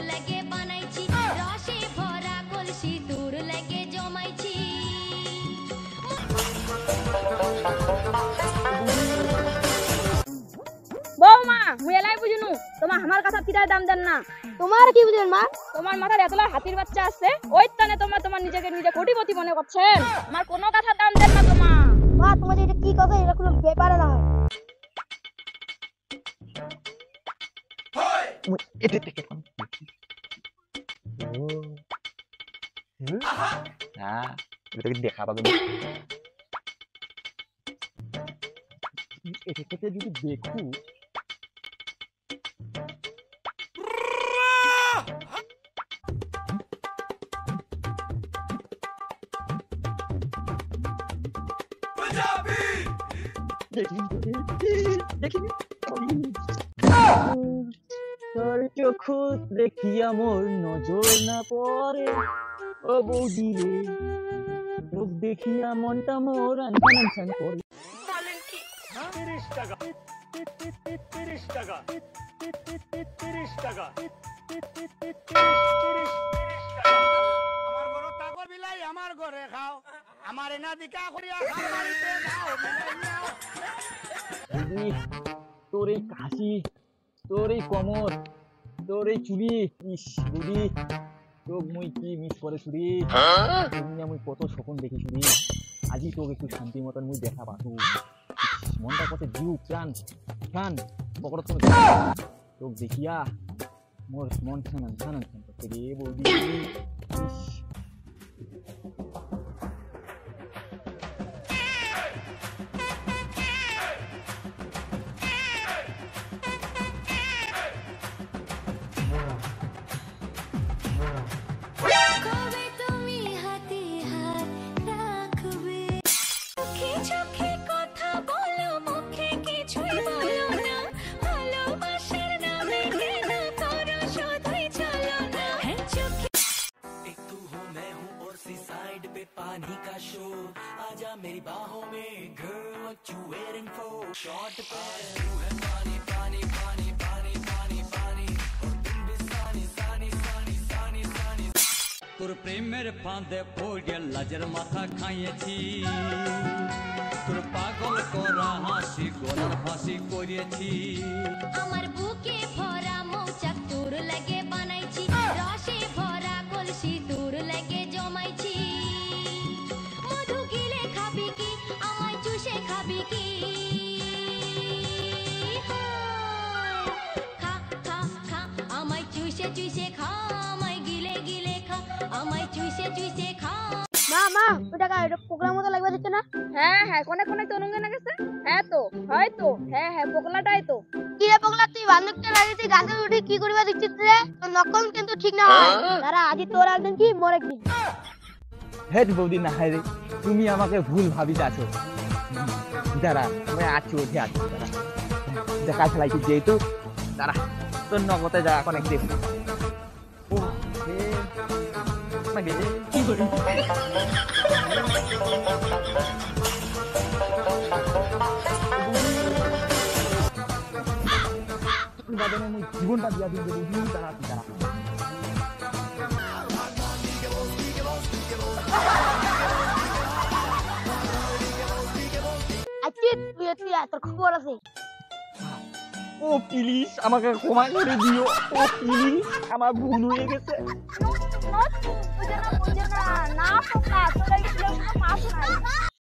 লাগে বানাইছি রসে ভরা কলসি তোর লাগে জমাইছি বৌমা মুই এলাই বুঝিনু তোমার আমার কথা কিরা দাম দেন না তোমার কি বুঝেন মা? তোমার মাথায় এতলা হাতির বাচ্চা আছে ওই টানে তোমার নিজেকে নিজে কোটিপতি মনে করছেন আমার কোনো কথা দাম দেন না তোমার মা তোমার এটা কি কথা, এটা কোনো ব্যাপার না। দেখা পাবে এটা থেকে যদি দেখু তোর চোখু দেখিয়া মোর নজর না পড়ে ও বৌদি রে চোখ দেখিয়া মনটা মোর আনছান আনছান করে। 30 টাকা 30 টাকা 30 টাকা আমার বড় তাগর বিলাই আমার ঘরে খাও আমার এনা দিকা করিয়া খাও বাড়িতে যাও মিলাই নাও বৌদি তোর এই কাশি তোর এই কোমর তোর এই চুলি ইস বৌদি তোক মুই কি মিস করে ছুরি তুমি মুই কত স্বপ্ন দেখি ছুরি আজি তোক একটু শান্তি মতন মুই দেখা পাতু মনটা কত জিউ প্রাণ প্রাণ পকড়ত তোক দেখিয়া মোর মন খান খান খান করতে রে বৌদি কবে তুমি হাতে হাত রাখবে চোখে চোখে কথা বলো মুখে কিছুই বলো না ভালোবাসার নামে কেন করো শুধুই চলো না চোখে एक तू हो मैं हूँ और सी साइड पे पानी का शोर आजा मेरी बाहों में girl what you waiting for short पे तू है पानी पानी पानी पानी पानी पानी और तुम भी सानी सानी सानी सानी सानी তোর প্রেমের ফাঁদে পড়ে লাজের মাথা খাইয়েছি তোর পাগল করা হাসি গলার ফাঁসি করিয়েছি আমার বুকে ভরা মৌচাক তোর লাগে বানাইছি রসে ভরা কলসি তোর লাগে জমাইছি মধু গিলে খাবি কি আমায় চুষে খাবি কি খা খা খা আমায় চুষে চুষে খা আমায় গিলে গিলে খা আমায় চুষে চুষে খা মা মা ওটা এটা প্রোগ্রাম মতো লাগবে দিচ্ছে না? হ্যাঁ হ্যাঁ কোনে কোনে তো নুঙ্গে না গেছে হ্যাঁ তো হয়তো হ্যাঁ হ্যাঁ পোকলাটাই তো কি রে পগলা, তুই বান্দরটা লাগিয়েছি গাছে উঠে কি করবা দিচ্ছিস রে? তোর নকল কিন্তু ঠিক না হয়। তারা আজি তোর একদিন কি মোর একদিন। হেড বৌদি না রে তুমি আমাকে ভুল ভাবিতে আছো দাঁড়া আমি আছি ওঠে আছি দাঁড়া দেখা খেলাইছি যেহেতু দাঁড়া তোর নগতে যা এখন একদিন ও হে মানে কি করি জীবনটা দিয়া দিন দাঁড়া দাঁড়া আচ্ছা তুই তুই তোর খবর আছে? ও প্লিজ আমাকে ক্ষমা করে দিও ও প্লিজ আমার ভুল হয়ে গেছে বুঝে না